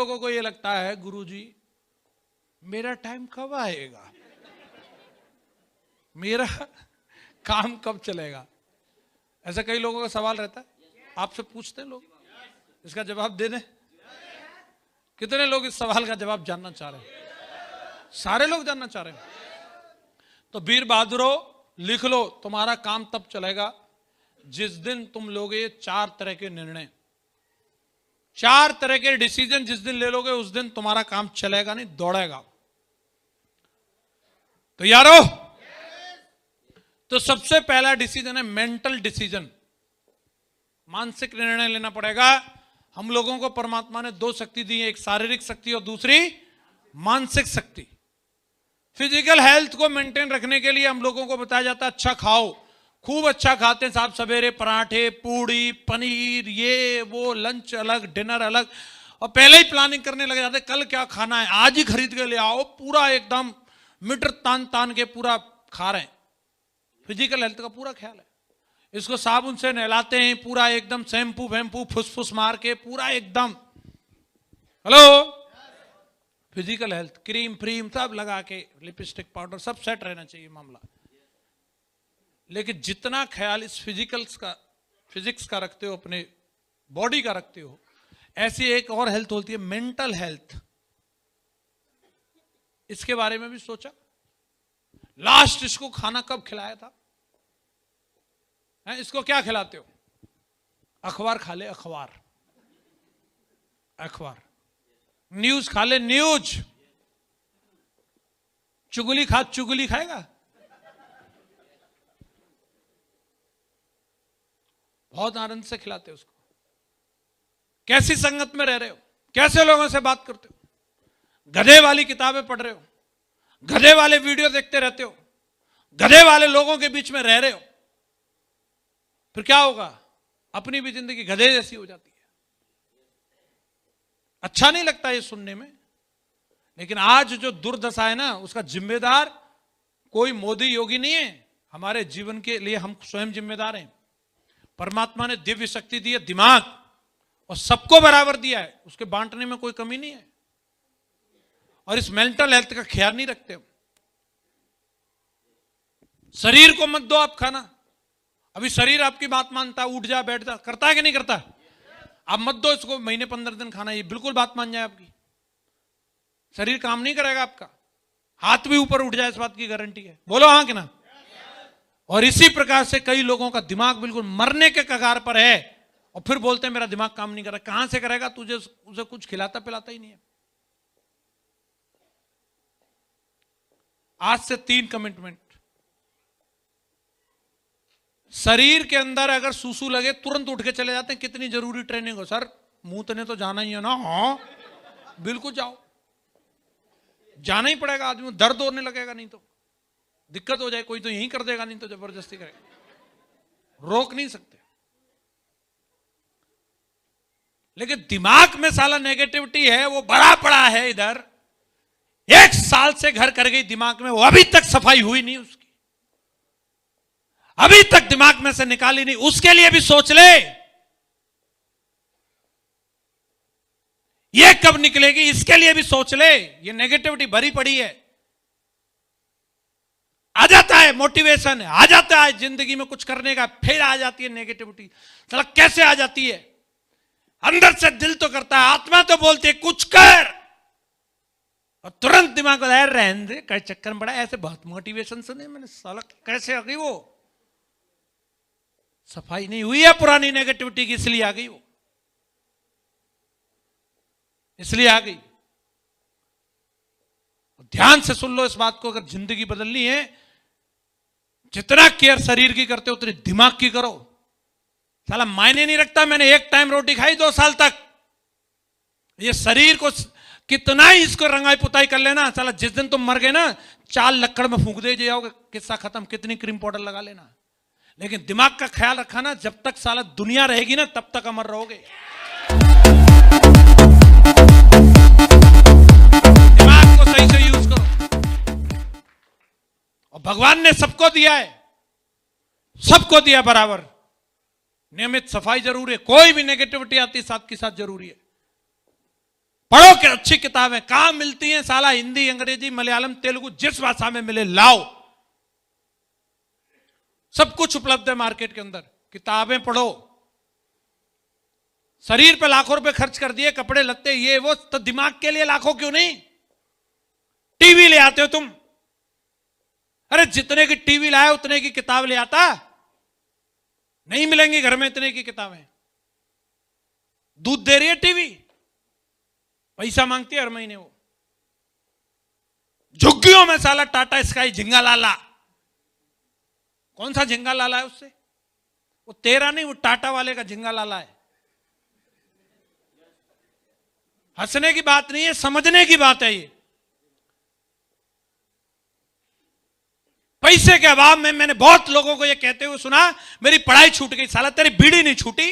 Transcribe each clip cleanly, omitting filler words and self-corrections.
लोगों को ये लगता है गुरुजी मेरा टाइम कब आएगा, मेरा काम कब चलेगा। ऐसा कई लोगों का सवाल रहता है, आपसे पूछते हैं लोग, इसका जवाब दे दें। कितने लोग इस सवाल का जवाब जानना चाह रहे हैं? सारे लोग जानना चाह रहे हैं। तो वीर बहादुरों लिख लो, तुम्हारा काम तब चलेगा जिस दिन तुम लोगे ये 4 तरह के निर्णय, 4 तरह के डिसीजन जिस दिन ले लोगे उस दिन तुम्हारा काम चलेगा नहीं, दौड़ेगा। तो यारो, तो सबसे पहला डिसीजन है मेंटल डिसीजन, मानसिक निर्णय लेना पड़ेगा। हम लोगों को परमात्मा ने 2 शक्ति दी है, एक शारीरिक शक्ति और दूसरी मानसिक शक्ति। फिजिकल हेल्थ को मेंटेन रखने के लिए हम लोगों को बताया जाता है अच्छा खाओ, खूब अच्छा खाते हैं साहब, सवेरे पराठे पूड़ी पनीर ये वो, लंच अलग डिनर अलग, और पहले ही प्लानिंग करने लगे जाते कल क्या खाना है, आज ही खरीद के ले आओ, पूरा एकदम मीटर तान तान के पूरा खा रहे हैं। फिजिकल हेल्थ का पूरा ख्याल है। इसको साबुन से नहलाते हैं, पूरा एकदम शैम्पू वैम्पू फुसफुस मार के पूरा एकदम, हेलो, फिजिकल हेल्थ, क्रीम फ्रीम सब लगा के, लिपस्टिक पाउडर सब सेट रहना चाहिए मामला। लेकिन जितना ख्याल इस फिजिक्स का रखते हो, अपने बॉडी का रखते हो, ऐसी एक और हेल्थ होती है मेंटल हेल्थ। इसके बारे में भी सोचा? लास्ट इसको खाना कब खिलाया था? इसको क्या खिलाते हो? अखबार खा ले, अखबार, न्यूज खा ले, न्यूज, चुगली खाएगा? बहुत आनंद से खिलाते हो उसको। कैसी संगत में रह रहे हो, कैसे लोगों से बात करते हो, गधे वाली किताबें पढ़ रहे हो, गधे वाले वीडियो देखते रहते हो, गधे वाले लोगों के बीच में रह रहे हो, फिर क्या होगा? अपनी भी जिंदगी गधे जैसी हो जाती है। अच्छा नहीं लगता ये सुनने में, लेकिन आज जो दुर्दशा है ना, उसका जिम्मेदार कोई मोदी योगी नहीं है, हमारे जीवन के लिए हम स्वयं जिम्मेदार हैं। परमात्मा ने दिव्य शक्ति दी है, दिमाग, और सबको बराबर दिया है, उसके बांटने में कोई कमी नहीं है। और इस मेंटल हेल्थ का ख्याल नहीं रखते। शरीर को मत दो आप खाना, अभी शरीर आपकी बात मानता है, उठ जा बैठ जा, करता है कि नहीं करता? आप मत दो इसको महीने 15 दिन खाना, ये बिल्कुल बात मान जाए आपकी, शरीर काम नहीं करेगा आपका, हाथ भी ऊपर उठ जाए इस बात की गारंटी है। बोलो हाँ कि ना? और इसी प्रकार से कई लोगों का दिमाग बिल्कुल मरने के कगार पर है, और फिर बोलते हैं मेरा दिमाग काम नहीं कर रहा। कहां से करेगा? तुझे उसे कुछ खिलाता पिलाता ही नहीं है। आज से 3 कमिटमेंट। शरीर के अंदर अगर सूसू लगे तुरंत उठ के चले जाते हैं, कितनी जरूरी ट्रेनिंग हो सर, मूतने तो जाना ही है ना? हाँ बिल्कुल जाओ, जाना ही पड़ेगा, आदमी दर्द होने लगेगा, नहीं तो दिक्कत हो जाए, कोई तो यहीं कर देगा, नहीं तो जबरदस्ती करेगा, रोक नहीं सकते। लेकिन दिमाग में साला नेगेटिविटी है, वो बड़ा पड़ा है इधर, 1 साल से घर कर गई दिमाग में, वो अभी तक सफाई हुई नहीं उसकी, अभी तक दिमाग में से निकाली नहीं। उसके लिए भी सोच ले, ये कब निकलेगी, इसके लिए भी सोच ले। ये नेगेटिविटी भरी पड़ी है। आ जाता है मोटिवेशन, आ जाता है जिंदगी में कुछ करने का, फिर आ जाती है नेगेटिविटी। चलो कैसे आ जाती है? अंदर से दिल तो करता है, आत्मा तो बोलती है कुछ कर, और तुरंत दिमाग को रहने दे, कई चक्कर में पड़ा। ऐसे बहुत मोटिवेशन सुने मैंने, साला कैसे आ गई वो, सफाई नहीं हुई है पुरानी नेगेटिविटी की, इसलिए आ गई वो, इसलिए आ गई। ध्यान से सुन लो इस बात को, अगर जिंदगी बदलनी है, जितना केयर शरीर की करते हो उतनी दिमाग की करो। साला मायने नहीं रखता मैंने 1 टाइम रोटी खाई 2 साल तक, ये शरीर को कितना ही इसको रंगाई पुताई कर लेना, साला जिस दिन तुम मर गए ना, 4 लक्कड़ में फूंक दे जाओगे, किस्सा खत्म, कितनी क्रीम पाउडर लगा लेना। लेकिन दिमाग का ख्याल रखा ना, जब तक साला दुनिया रहेगी ना तब तक अमर रहोगे। दिमाग को सही से यूज करो। और भगवान ने सबको दिया है, सबको दिया बराबर। नियमित सफाई जरूरी है, कोई भी नेगेटिविटी आती साथ के साथ जरूरी है। पढ़ो कि अच्छी किताबें कहां मिलती हैं साला, हिंदी, अंग्रेजी, मलयालम, तेलुगु, जिस भाषा में मिले लाओ, सब कुछ उपलब्ध है मार्केट के अंदर। किताबें पढ़ो। शरीर पे लाखों रुपए खर्च कर दिए, कपड़े लत्ते ये वो, तो दिमाग के लिए लाखों क्यों नहीं? टीवी ले आते हो तुम, अरे जितने की टीवी लाए उतने की किताब ले आता? नहीं मिलेंगी घर में इतने की किताबें। दूध दे रही है टीवी, पैसा मांगती है हर महीने वो। झुग्गियों में साला टाटा स्काई झिंगा लाला, कौन सा झिंगा लाला है उससे? वो तेरा नहीं, वो टाटा वाले का झिंगा लाला है। हंसने की बात नहीं है, समझने की बात है ये। पैसे के अभाव में मैंने बहुत लोगों को ये कहते हुए सुना, मेरी पढ़ाई छूट गई। साला तेरी बीड़ी नहीं छूटी,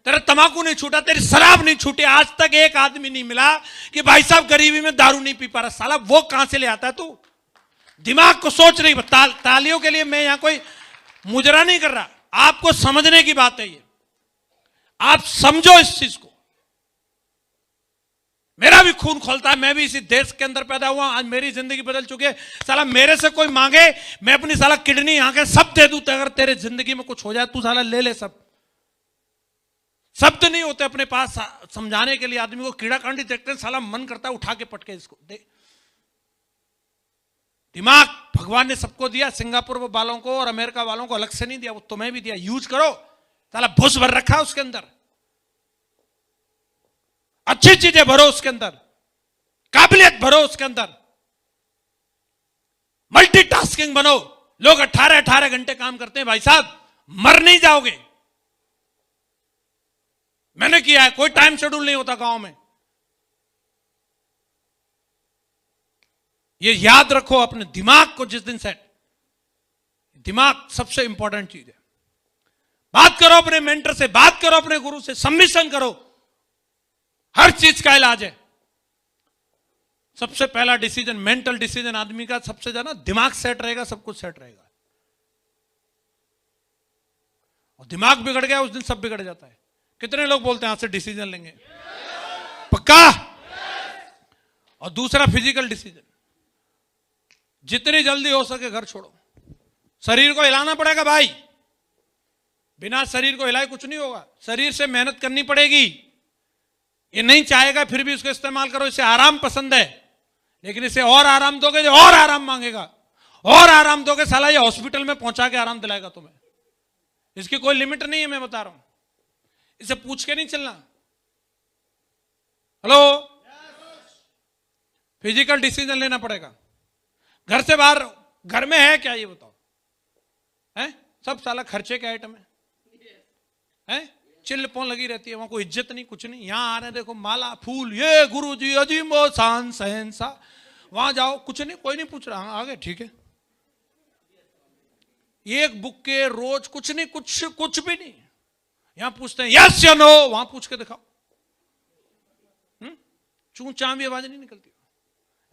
तेरा तंबाकू नहीं छूटा, तेरी शराब नहीं छूटी। आज तक एक आदमी नहीं मिला कि भाई साहब गरीबी में दारू नहीं पी पा रहा। साला वो कहां से ले आता है तू? दिमाग को सोच रही। तालियों के लिए मैं यहां कोई मुजरा नहीं कर रहा, आपको समझने की बात है ये। आप समझो इस चीज को। मेरा भी खून खोलता है, मैं भी इसी देश के अंदर पैदा हुआ, आज मेरी जिंदगी बदल चुकी है। साला मेरे से कोई मांगे, मैं अपनी साला किडनी आंखें सब दे दूं, तो अगर तेरे जिंदगी में कुछ हो जाए तू साला ले ले सब। शब्द नहीं होते अपने पास समझाने के लिए। आदमी को कीड़ा कांडी देखते हैं, साला मन करता है उठा के पटके इसको दे। दिमाग भगवान ने सबको दिया, सिंगापुर वालों को और अमेरिका वालों को अलग से नहीं दिया, वो तुम्हें भी दिया। यूज करो। साला भूस भर रखा उसके अंदर, अच्छी चीजें भरो उसके अंदर, काबिलियत भरो उसके अंदर, मल्टीटास्किंग बनो। लोग 18-18 घंटे काम करते हैं भाई साहब, मर नहीं जाओगे। मैंने किया है, कोई टाइम शेड्यूल नहीं होता गांव में। ये याद रखो अपने दिमाग को। जिस दिन सेट, दिमाग सबसे इंपॉर्टेंट चीज है। बात करो अपने मेंटर से, बात करो अपने गुरु से, सबमिशन करो। हर चीज का इलाज है। सबसे पहला डिसीजन, मेंटल डिसीजन आदमी का सबसे ज्यादा, दिमाग सेट रहेगा सब कुछ सेट रहेगा। और दिमाग बिगड़ गया उस दिन सब बिगड़ जाता है। कितने लोग बोलते हैं आज से डिसीजन लेंगे? पक्का? और दूसरा फिजिकल डिसीजन, जितनी जल्दी हो सके घर छोड़ो। शरीर को हिलाना पड़ेगा भाई, बिना शरीर को हिलाए कुछ नहीं होगा। शरीर से मेहनत करनी पड़ेगी। ये नहीं चाहेगा फिर भी उसको इस्तेमाल करो। इसे आराम पसंद है, लेकिन इसे और आराम दोगे जो और आराम मांगेगा, और आराम दोगे साला ये हॉस्पिटल में पहुंचा के आराम दिलाएगा तुम्हें। इसकी कोई लिमिट नहीं है, मैं बता रहा हूं। इसे पूछ के नहीं चलना। हेलो, फिजिकल डिसीजन लेना पड़ेगा। घर से बाहर, घर में है क्या ये बताओ? है सब साला खर्चे के आइटम है, चिल्ल पोन लगी रहती है, वहां कोई इज्जत नहीं, कुछ नहीं। यहां आ रहे देखो माला फूल, ये गुरुजी अजीमो शान शहंशाह। वहां जाओ कुछ नहीं, कोई नहीं पूछ रहा, हाँ आगे ठीक है। एक बुक के रोज कुछ नहीं, कुछ भी नहीं। यहां पूछते हैं यस या नो, वहां पूछ के दिखाओ। चूं चां भी आवाज नहीं निकलती।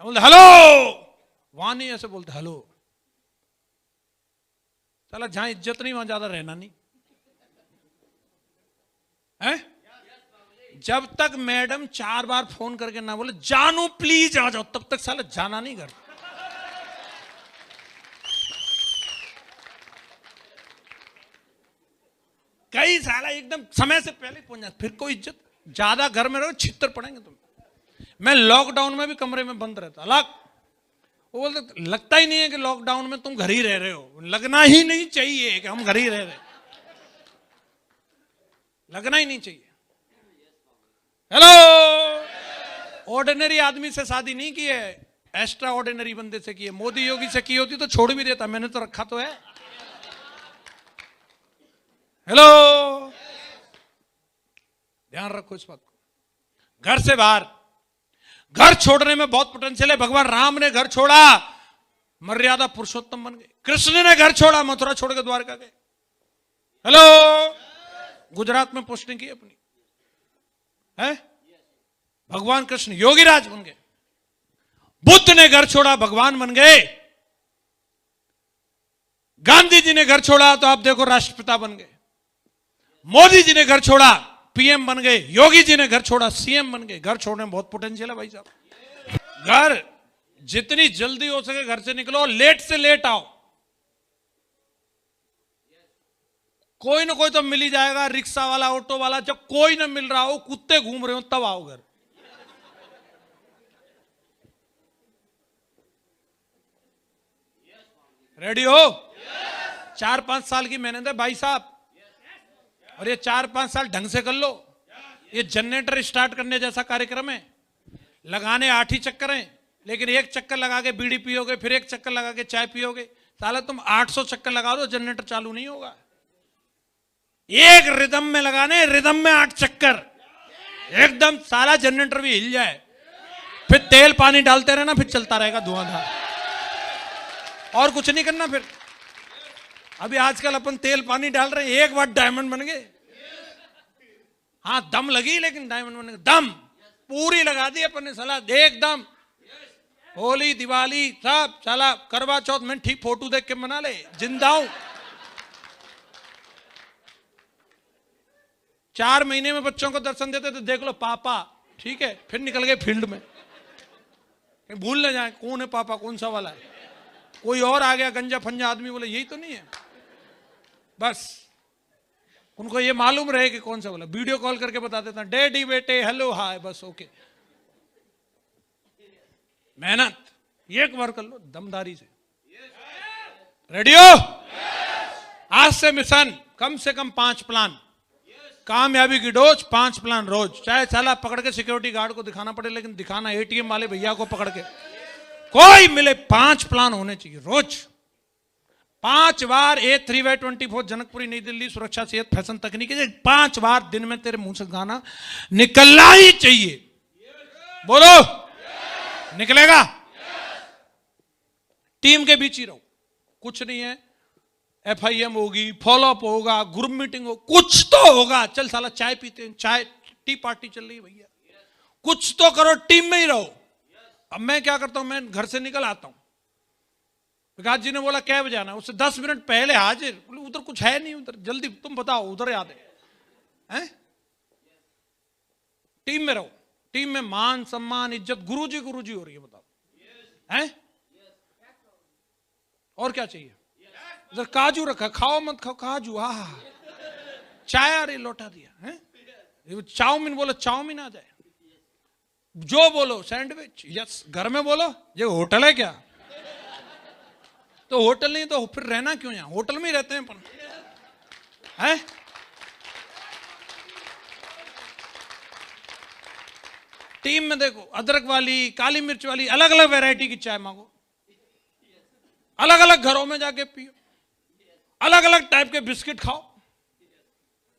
बोलते हेलो, वहां नहीं ऐसे बोलते हेलो। साला जहां इज्जत नहीं वहां ज्यादा रहना नहीं है। जब तक मैडम 4 बार फोन करके ना बोले जानू प्लीज आ जाओ, तब तक साला जाना नहीं घर। कई साला एकदम समय से पहले पहुंच जाते, फिर कोई इज्जत। ज्यादा घर में रहो छितर पड़ेंगे तुम। मैं लॉकडाउन में भी कमरे में बंद रहता अलग। वो बोलते लगता ही नहीं है कि लॉकडाउन में तुम घर ही रह रहे हो। लगना ही नहीं चाहिए कि हम घर ही रह रहे, लगना ही नहीं चाहिए। हेलो, ऑर्डिनरी आदमी से शादी नहीं की है, एक्स्ट्रा ऑर्डिनरी बंदे से की है। मोदी योगी से की होती तो छोड़ भी देता, मैंने तो रखा तो है। हेलो, ध्यान रखो इस बात को। घर से बाहर, घर छोड़ने में बहुत पोटेंशियल है। भगवान राम ने घर छोड़ा, मर्यादा पुरुषोत्तम बन गए। कृष्ण ने घर छोड़ा, मथुरा छोड़ के द्वारका गए। हेलो, गुजरात में पोस्टिंग की अपनी है। भगवान कृष्ण योगीराज बन गए। बुद्ध ने घर छोड़ा, भगवान बन गए। गांधी जी ने घर छोड़ा तो आप देखो राष्ट्रपिता बन गए। मोदी जी ने घर छोड़ा पीएम बन गए, योगी जी ने घर छोड़ा, सीएम बन गए। घर छोड़ने में बहुत पोटेंशियल है भाई साहब। घर जितनी जल्दी हो सके घर से निकलो, लेट से लेट आओ। कोई ना कोई तो मिल ही जाएगा, रिक्शा वाला, ऑटो वाला। जब कोई ना मिल रहा हो, कुत्ते घूम रहे हो, तब आओ घर। रेडी हो? 4-5 साल की मेहनत है भाई साहब, और ये 4-5 साल ढंग से कर लो। ये जनरेटर स्टार्ट करने जैसा कार्यक्रम है। लगाने 8 ही चक्कर हैं, लेकिन एक चक्कर लगा के बीड़ी पियोगे, फिर एक चक्कर लगा के चाय पियोगे। साला तुम 800 चक्कर लगा दो, जनरेटर चालू नहीं होगा। एक रिदम में लगाने, रिदम में 8 चक्कर, एकदम साला जनरेटर भी हिल जाए। फिर तेल पानी डालते रहना, फिर चलता रहेगा धुआंधार, और कुछ नहीं करना। फिर अभी आजकल अपन तेल पानी डाल रहे हैं, एक बार डायमंड बन गए। हाँ दम लगी, लेकिन डायमंड बन गए। दम पूरी लगा दी अपन ने साला, एकदम। होली दिवाली सब साला, करवा चौथ में ठीक फोटो देख के मना ले, जिंदा हूं। 4 महीने में बच्चों को दर्शन देते तो देख लो पापा, ठीक है, फिर निकल गए फील्ड में। भूल न जाए कौन है पापा, कौन सा वाला है। कोई और आ गया गंजा फंजा आदमी, बोले यही तो नहीं है। बस उनको ये मालूम रहे कि कौन सा वाला। वीडियो कॉल करके बता देता, डैडी बेटे हेलो हाय, बस ओके। मेहनत एक बार कर लो दमदारी से। रेडी हो? आज से मिशन कम से कम 5 प्लान, कामयाबी की डोज 5 प्लान रोज। चाहे साला पकड़ के सिक्योरिटी गार्ड को दिखाना पड़े, लेकिन दिखाना एटीएम वाले भैया को पकड़ के, कोई मिले 5 प्लान होने चाहिए रोज। 5 बार A3/24 जनकपुरी नई दिल्ली सुरक्षा सेहत फैशन तकनीकी, 5 बार दिन में तेरे मुंह से गाना निकलना ही चाहिए। बोलो निकलेगा? टीम के बीच ही रहो, कुछ नहीं है। FIM होगी, फॉलोअप होगा, ग्रुप मीटिंग हो, कुछ तो होगा। चल साला चाय पीते हैं, चाय टी पार्टी चल रही है भैया, कुछ तो करो, टीम में ही रहो। अब मैं क्या करता हूं, मैं घर से निकल आता हूं, विकास जी ने बोला क्या बजे आना, उससे 10 मिनट पहले हाजिर। उधर कुछ है नहीं, उधर जल्दी तुम बताओ, उधर याद है? टीम में रहो, टीम में मान सम्मान इज्जत, गुरुजी गुरुजी हो रही है, बताओ हैं? और क्या चाहिए? उधर काजू रखा, खाओ मत खाओ काजू, चाय आ रही लौटा दिया है। चाउमीन बोलो, चाउमीन आ जाए। जो बोलो सैंडविच, यस। घर में बोलो ये होटल है क्या? तो होटल नहीं तो फिर रहना क्यों यहां? होटल में ही रहते हैं अपन, हैं? टीम में देखो, अदरक वाली, काली मिर्च वाली, अलग अलग वैरायटी की चाय मांगो, अलग अलग घरों में जाके पियो, अलग अलग टाइप के बिस्किट खाओ।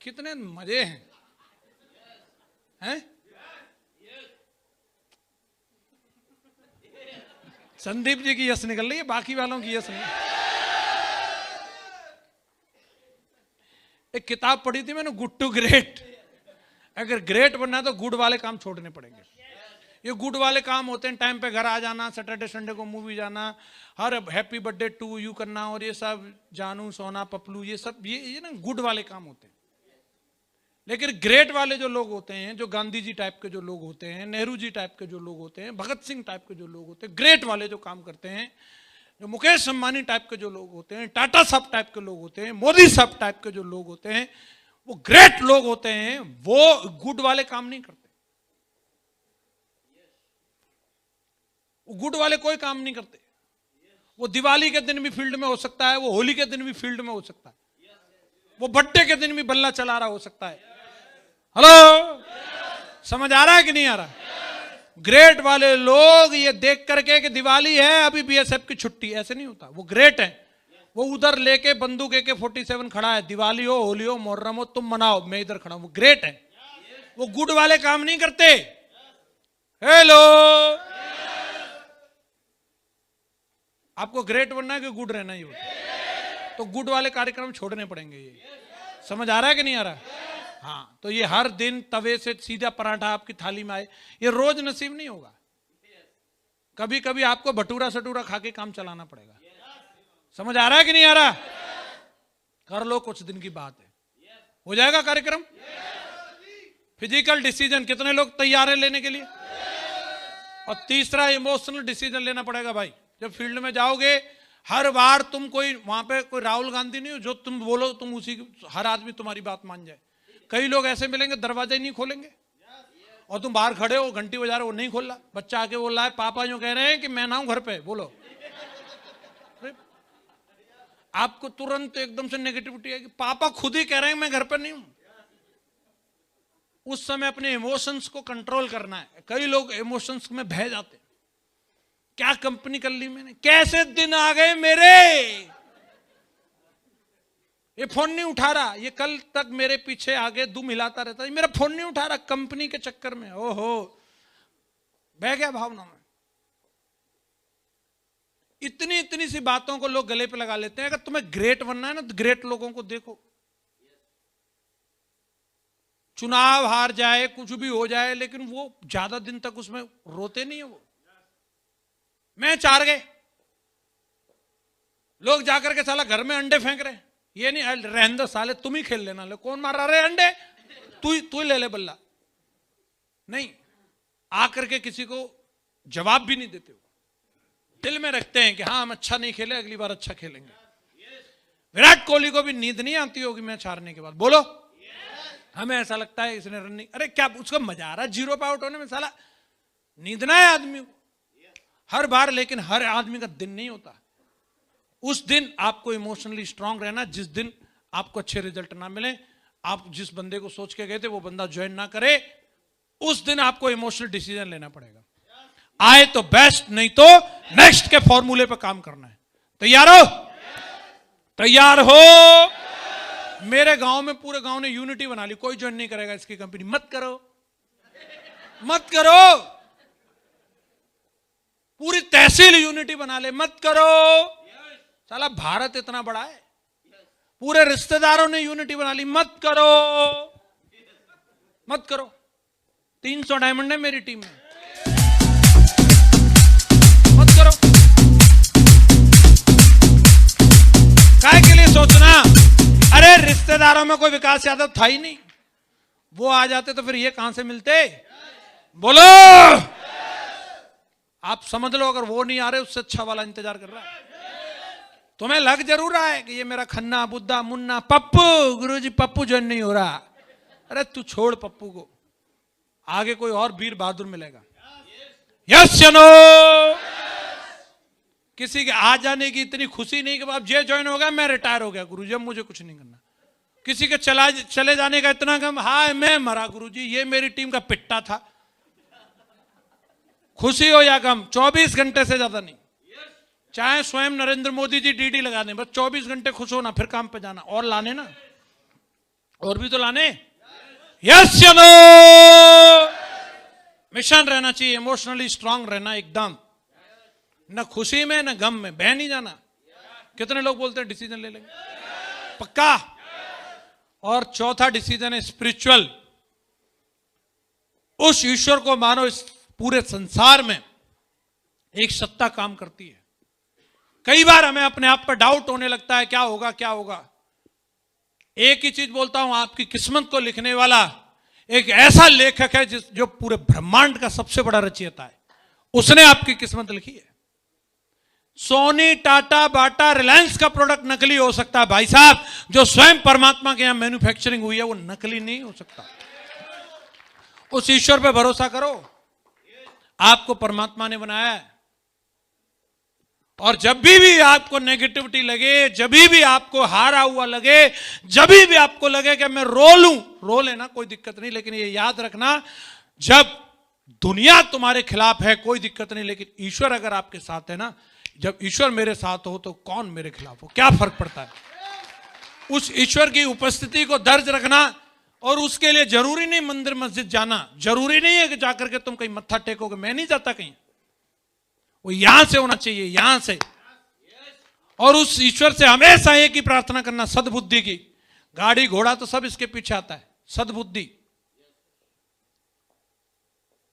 कितने मजे हैं? संदीप जी की यस निकल रही है, बाकी वालों की यस नहीं। एक किताब पढ़ी थी मैंने, गुड टू ग्रेट। अगर ग्रेट बनना है तो गुड वाले काम छोड़ने पड़ेंगे। ये गुड वाले काम होते हैं टाइम पे घर आ जाना, सैटरडे संडे को मूवी जाना, हर हैप्पी बर्थडे टू यू करना, और ये सब जानू सोना पपलू, ये सब ये ना गुड वाले काम होते हैं। लेकिन ग्रेट वाले जो लोग होते हैं, जो गांधी जी टाइप के जो लोग होते हैं, नेहरू जी टाइप के जो लोग होते हैं, भगत सिंह टाइप के जो लोग होते हैं, ग्रेट वाले जो काम करते हैं, जो मुकेश अंबानी टाइप के जो लोग होते हैं, टाटा साहब टाइप के लोग होते हैं, मोदी साहब टाइप के जो लोग होते हैं, वो ग्रेट लोग होते हैं। वो गुड वाले काम नहीं करते, वो गुड वाले कोई काम नहीं करते। वो दिवाली के दिन भी फील्ड में हो सकता है, वो होली के दिन भी फील्ड में हो सकता है, वो बर्थडे के दिन भी बल्ला चला रहा हो सकता है। हेलो, समझ आ रहा है कि नहीं आ रहा? ग्रेट वाले लोग ये देख करके कि दिवाली है, अभी BSF की छुट्टी, ऐसे नहीं होता। वो ग्रेट है, वो उधर लेके बंदूक AK-47 खड़ा है, दिवाली हो, होली हो, मुहर्रम हो, तुम मनाओ, मैं इधर खड़ा हूं। वो ग्रेट है, वो गुड वाले काम नहीं करते। हेलो, आपको ग्रेट बनना है कि गुड रहना ही होता, तो गुड वाले कार्यक्रम छोड़ने पड़ेंगे। ये समझ आ रहा है कि नहीं आ रहा? हाँ, तो ये हर दिन तवे से सीधा पराठा आपकी थाली में आए, ये रोज नसीब नहीं होगा। कभी कभी आपको भटूरा सटूरा खा के काम चलाना पड़ेगा। समझ आ रहा है कि नहीं आ रहा? कर लो, कुछ दिन की बात है, हो जाएगा कार्यक्रम। फिजिकल डिसीजन कितने लोग तैयार हैं लेने के लिए? और तीसरा इमोशनल डिसीजन लेना पड़ेगा भाई। जब फील्ड में जाओगे हर बार तुम कोई वहां पे कोई राहुल गांधी नहीं हो जो तुम बोलो तुम उसी हर आदमी तुम्हारी बात मान जाए। कई लोग ऐसे मिलेंगे दरवाजा ही नहीं खोलेंगे और तुम बाहर खड़े हो घंटी बजा रहे हो नहीं खोल रहा, बच्चा आके बोल रहा है पापा यूं कह रहे हैं कि मैं ना हूं घर पे, बोलो आपको तुरंत एकदम से नेगेटिविटी आएगी। पापा खुद ही कह रहे हैं मैं घर पर नहीं हूं। उस समय अपने इमोशंस को कंट्रोल करना है। कई लोग इमोशंस में बह जाते हैं, क्या कंपनी कर ली मैंने, कैसे दिन आ गए मेरे, ये फोन नहीं उठा रहा, ये कल तक मेरे पीछे आगे दुम हिलाता रहता है, मेरा फोन नहीं उठा रहा कंपनी के चक्कर में। ओहो, बह गया भावना में। इतनी इतनी सी बातों को लोग गले पे लगा लेते हैं। अगर तुम्हें ग्रेट बनना है ना तो ग्रेट लोगों को देखो। चुनाव हार जाए कुछ भी हो जाए लेकिन वो ज्यादा दिन तक उसमें रोते नहीं है। वो मैच हार गए, लोग जाकर के साला घर में अंडे फेंक रहे हैं, ये नहीं रहने दो साले तुम ही खेल लेना, ले कौन मार रहा है अंडे, तू ही ले ले बल्ला, नहीं आकर के किसी को जवाब भी नहीं देते हो। दिल में रखते हैं कि हाँ हम अच्छा नहीं खेले अगली बार अच्छा खेलेंगे। विराट कोहली को भी नींद नहीं आती होगी मैच हारने के बाद, बोलो हमें ऐसा लगता है इसने रन नहीं, अरे क्या उसको मजा आ रहा है 0 पे आउट होने में, साला नींद ना है आदमी को हर बार। लेकिन हर आदमी का दिन नहीं होता। उस दिन आपको इमोशनली स्ट्रांग रहना, जिस दिन आपको अच्छे रिजल्ट ना मिले, आप जिस बंदे को सोच के गए थे वो बंदा ज्वाइन ना करे, उस दिन आपको इमोशनल डिसीजन लेना पड़ेगा। आए तो बेस्ट, नहीं तो नेक्स्ट के फॉर्मूले पर काम करना है। तैयार हो? तैयार हो? मेरे गांव में पूरे गांव ने यूनिटी बना ली, कोई ज्वाइन नहीं करेगा इसकी कंपनी। मत करो, मत करो, पूरी तहसील यूनिटी बना ले, मत करो। साला भारत इतना बड़ा है, पूरे रिश्तेदारों ने यूनिटी बना ली, मत करो, मत करो। 300 डायमंड है मेरी टीम में, मत करो। काय के लिए सोचना? अरे रिश्तेदारों में कोई विकास यादव था ही नहीं, वो आ जाते तो फिर ये कहां से मिलते, बोलो। आप समझ लो अगर वो नहीं आ रहे उससे अच्छा वाला इंतजार कर रहा है। तुम्हें लग जरूर रहा है कि ये मेरा खन्ना बुद्धा मुन्ना पप्पू, गुरुजी पप्पू ज्वाइन नहीं हो रहा। अरे तू छोड़ पप्पू को, आगे कोई और वीर बहादुर मिलेगा। यस या नो? किसी के आ जाने की इतनी खुशी नहीं कि अब ये ज्वाइन हो गया मैं रिटायर हो गया गुरुजी अब मुझे कुछ नहीं करना। किसी के चले जाने का इतना कम, हाय मैं मरा गुरुजी ये मेरी टीम का पिट्टा था। खुशी हो या गम, 24 घंटे से ज्यादा नहीं। चाहे स्वयं नरेंद्र मोदी जी डीडी लगा दें, बस 24 घंटे खुश होना, फिर काम पे जाना और लाने ना, और भी तो लाने। यस या नो? मिशन रहना चाहिए, इमोशनली स्ट्रांग रहना एकदम, न खुशी में न गम में बह नहीं जाना। कितने लोग बोलते हैं डिसीजन ले लेंगे, पक्का। और चौथा डिसीजन है स्पिरिचुअल। उस ईश्वर को मानो इस पूरे संसार में एक सत्ता काम करती है। कई बार हमें अपने आप पर डाउट होने लगता है क्या होगा क्या होगा। एक ही चीज बोलता हूं, आपकी किस्मत को लिखने वाला एक ऐसा लेखक है जो पूरे ब्रह्मांड का सबसे बड़ा रचयिता है, उसने आपकी किस्मत लिखी है। सोनी, टाटा, बाटा, रिलायंस का प्रोडक्ट नकली हो सकता है भाई साहब, जो स्वयं परमात्मा के यहां मैन्युफैक्चरिंग हुई है वो नकली नहीं हो सकता। उस ईश्वर पे भरोसा करो, आपको परमात्मा ने बनाया है। और जब भी आपको नेगेटिविटी लगे, जब भी आपको हारा हुआ लगे, जब भी आपको लगे कि मैं रो लेना कोई दिक्कत नहीं, लेकिन ये याद रखना जब दुनिया तुम्हारे खिलाफ है कोई दिक्कत नहीं, लेकिन ईश्वर अगर आपके साथ है ना, जब ईश्वर मेरे साथ हो तो कौन मेरे खिलाफ हो, क्या फर्क पड़ता है। उस ईश्वर की उपस्थिति को दर्ज रखना, और उसके लिए जरूरी नहीं मंदिर मस्जिद जाना, जरूरी नहीं है कि जाकर के तुम कहीं मत्था टेकोगे, मैं नहीं जाता कहीं, वो यहां से होना चाहिए, यहां से। और उस ईश्वर से हमेशा एक ही प्रार्थना करना, सद्बुद्धि की। गाड़ी घोड़ा तो सब इसके पीछे आता है, सद्बुद्धि।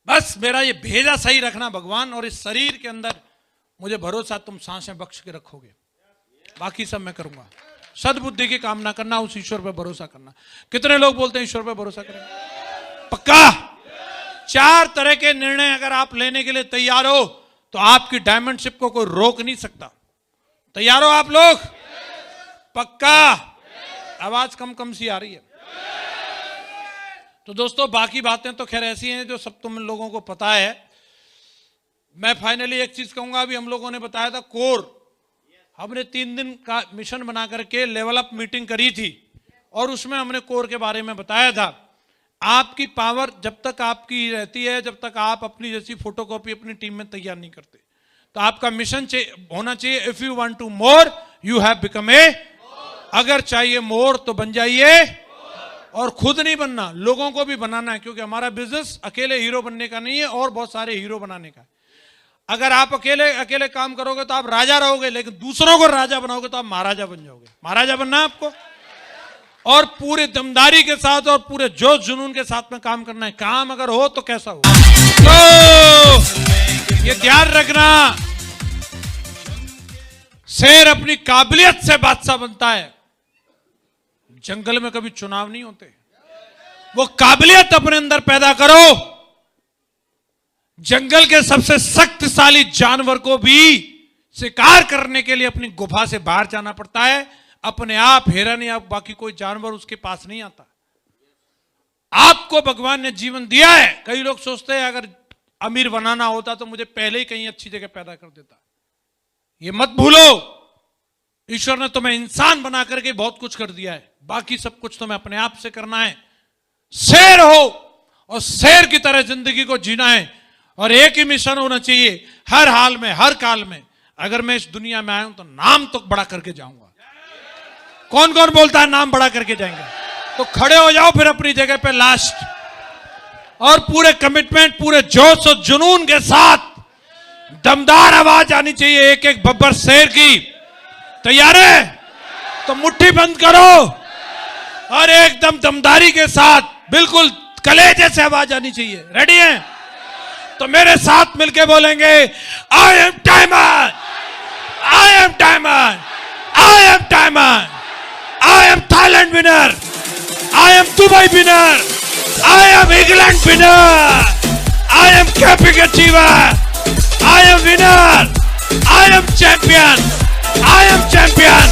बस मेरा ये भेजा सही रखना भगवान, और इस शरीर के अंदर मुझे भरोसा तुम सांसें बख्श के रखोगे, बाकी सब मैं करूंगा। सद्बुद्धि की कामना करना, उस ईश्वर पर भरोसा करना। कितने लोग बोलते हैं ईश्वर पर भरोसा करेंगे? पक्का? 4 तरह के निर्णय अगर आप लेने के लिए तैयार हो तो आपकी डायमंडशिप को कोई रोक नहीं सकता। तैयार हो आप लोग? पक्का? आवाज कम कम सी आ रही है। तो दोस्तों बाकी बातें तो खैर ऐसी हैं जो सब तुम लोगों को पता है। मैं फाइनली एक चीज कहूंगा, अभी हम लोगों ने बताया था कोर, हमने 3 दिन का मिशन बना करके लेवल अप मीटिंग करी थी और उसमें हमने कोर के बारे में बताया था। आपकी पावर जब तक आपकी रहती है, जब तक आप अपनी जैसी फोटोकॉपी अपनी टीम में तैयार नहीं करते, तो आपका मिशन होना चाहिए if you want to more you have become a. अगर चाहिए मोर तो बन जाइए, और खुद नहीं बनना, लोगों को भी बनाना है, क्योंकि हमारा बिजनेस अकेले हीरो बनने का नहीं है और बहुत सारे हीरो बनाने का है। अगर आप अकेले अकेले काम करोगे तो आप राजा रहोगे, लेकिन दूसरों को राजा बनाओगे तो आप महाराजा बन जाओगे। महाराजा बनना है आपको, और पूरे दमदारी के साथ और पूरे जोश जुनून के साथ में काम करना है। काम अगर हो तो कैसा हो, तो ये ध्यान रखना, शेर अपनी काबिलियत से बादशाह बनता है। जंगल में कभी चुनाव नहीं होते, वो काबिलियत अपने अंदर पैदा करो। जंगल के सबसे शक्तिशाली जानवर को भी शिकार करने के लिए अपनी गुफा से बाहर जाना पड़ता है। अपने आप हिरन या बाकी कोई जानवर उसके पास नहीं आता। आपको भगवान ने जीवन दिया है। कई लोग सोचते हैं अगर अमीर बनाना होता तो मुझे पहले ही कहीं अच्छी जगह पैदा कर देता। ये मत भूलो, ईश्वर ने तुम्हें इंसान बना करके बहुत कुछ कर दिया है, बाकी सब कुछ तुम्हें अपने आप से करना है। शेर हो और शेर की तरह जिंदगी को जीना है, और एक ही मिशन होना चाहिए हर हाल में, हर काल में। अगर मैं इस दुनिया में आया हूं तो नाम तो बड़ा करके जाऊंगा। कौन कौन बोलता है नाम बड़ा करके जाएंगे? तो खड़े हो जाओ फिर अपनी जगह पे लास्ट, और पूरे कमिटमेंट, पूरे जोश और जुनून के साथ दमदार आवाज आनी चाहिए एक एक बब्बर शेर की। तैयार है? तो मुट्ठी बंद करो और एकदम दमदारी के साथ बिल्कुल कलेजे से आवाज आनी चाहिए। रेडी है? तो मेरे साथ मिलके बोलेंगे, I am timer, I am timer, I am timer, I am Thailand winner, I am Dubai winner, I am England winner, I am capping achiever, I am winner, I am champion, I am champion.